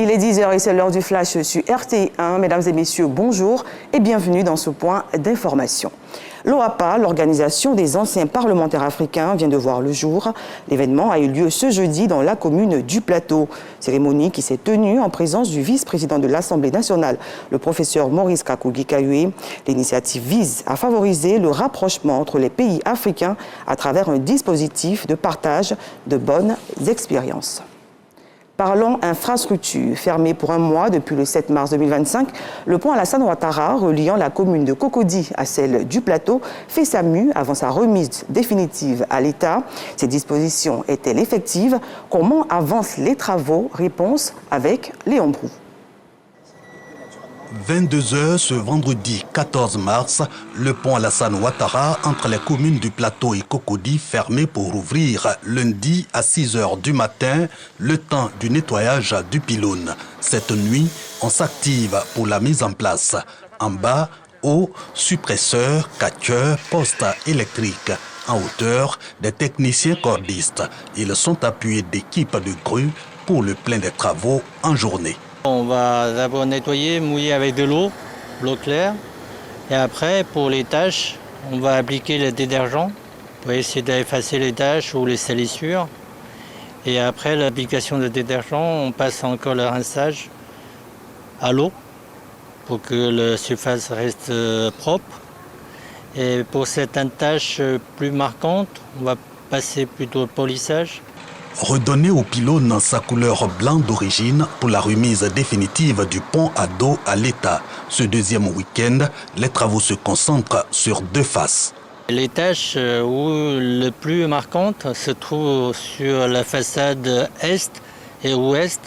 Il est 10h et c'est l'heure du flash sur RTI1. Mesdames et messieurs, bonjour et bienvenue dans ce point d'information. L'OAPA, l'Organisation des anciens parlementaires africains, vient de voir le jour. L'événement a eu lieu ce jeudi dans la commune du Plateau. Cérémonie qui s'est tenue en présence du vice-président de l'Assemblée nationale, le professeur Maurice Kakogi-Kayoué. L'initiative vise à favoriser le rapprochement entre les pays africains à travers un dispositif de partage de bonnes expériences. Parlons infrastructure. Fermé pour un mois depuis le 7 mars 2025, le pont Alassane Ouattara, reliant la commune de Cocody à celle du Plateau, fait sa mue avant sa remise définitive à l'État. Ces dispositions est-elle effective? Comment avancent les travaux? Réponse avec Léon Brou. 22h ce vendredi 14 mars, le pont Alassane Ouattara entre les communes du Plateau et Cocody fermé pour ouvrir lundi à 6h du matin, le temps du nettoyage du pylône. Cette nuit, on s'active pour la mise en place. En bas, eau, suppresseurs, catcheurs, postes électriques. En hauteur, des techniciens cordistes. Ils sont appuyés d'équipes de grues pour le plein des travaux en journée. On va d'abord nettoyer, mouiller avec de l'eau claire. Et après, pour les tâches, on va appliquer le détergent pour essayer d'effacer les taches ou les salissures. Et après l'application de détergent, on passe encore le rinçage à l'eau pour que la surface reste propre. Et pour certaines tâches plus marquantes, on va passer plutôt au polissage. Redonner au pylône sa couleur blanc d'origine pour la remise définitive du pont à dos à l'État. Ce deuxième week-end, les travaux se concentrent sur deux faces. Les tâches les plus marquantes se trouvent sur la façade est et ouest.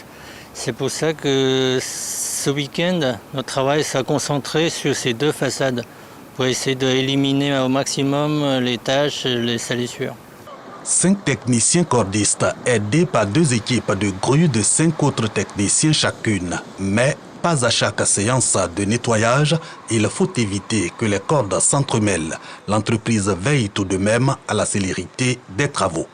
C'est pour ça que ce week-end, notre travail s'est concentré sur ces deux façades pour essayer d'éliminer au maximum les tâches et les salissures. 5 techniciens cordistes aidés par 2 équipes de grues de 5 autres techniciens chacune. Mais pas à chaque séance de nettoyage, il faut éviter que les cordes s'entremêlent. L'entreprise veille tout de même à la célérité des travaux.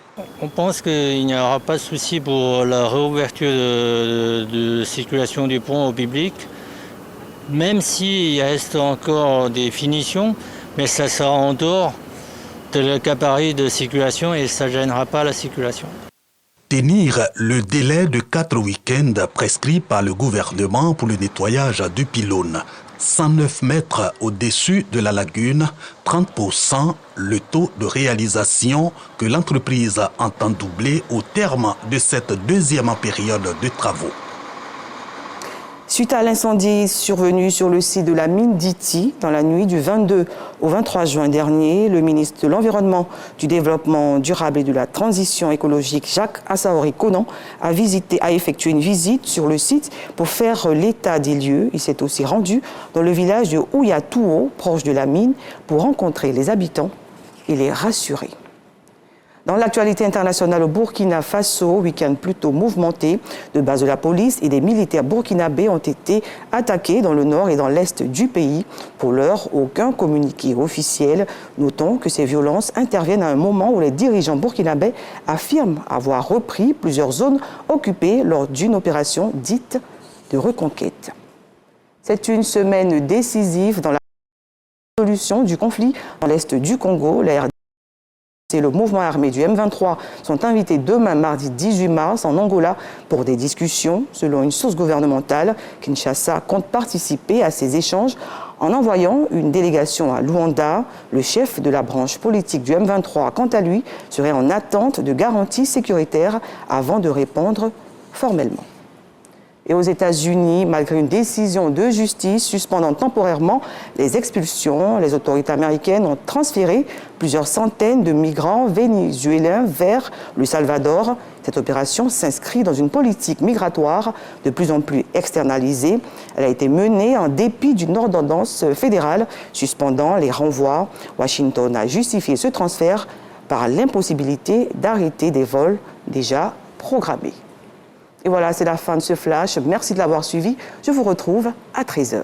On pense qu'il n'y aura pas de souci pour la réouverture de circulation du pont au public, même s'il reste encore des finitions, mais ça sera en dehors de le gabarit de circulation et ça ne gênera pas la circulation. Tenir le délai de 4 week-ends prescrit par le gouvernement pour le nettoyage du pylône. 109 mètres au-dessus de la lagune, 30% le taux de réalisation que l'entreprise entend doubler au terme de cette deuxième période de travaux. Suite à l'incendie survenu sur le site de la mine d'Ity dans la nuit du 22 au 23 juin dernier, le ministre de l'Environnement, du Développement durable et de la Transition écologique, Jacques Assaouri-Conan, a effectué une visite sur le site pour faire l'état des lieux. Il s'est aussi rendu dans le village de Ouyatouo, proche de la mine, pour rencontrer les habitants et les rassurer. Dans l'actualité internationale au Burkina Faso, week-end plutôt mouvementé, de bases de la police et des militaires burkinabés ont été attaqués dans le nord et dans l'est du pays. Pour l'heure, aucun communiqué officiel. Notons que ces violences interviennent à un moment où les dirigeants burkinabés affirment avoir repris plusieurs zones occupées lors d'une opération dite de reconquête. C'est une semaine décisive dans la résolution du conflit dans l'est du Congo. Et le mouvement armé du M23 sont invités demain, mardi 18 mars, en Angola pour des discussions. Selon une source gouvernementale, Kinshasa compte participer à ces échanges en envoyant une délégation à Luanda. Le chef de la branche politique du M23, quant à lui, serait en attente de garanties sécuritaires avant de répondre formellement. Et aux États-Unis, malgré une décision de justice suspendant temporairement les expulsions, les autorités américaines ont transféré plusieurs centaines de migrants vénézuéliens vers le Salvador. Cette opération s'inscrit dans une politique migratoire de plus en plus externalisée. Elle a été menée en dépit d'une ordonnance fédérale suspendant les renvois. Washington a justifié ce transfert par l'impossibilité d'arrêter des vols déjà programmés. Et voilà, c'est la fin de ce flash. Merci de l'avoir suivi. Je vous retrouve à 13h.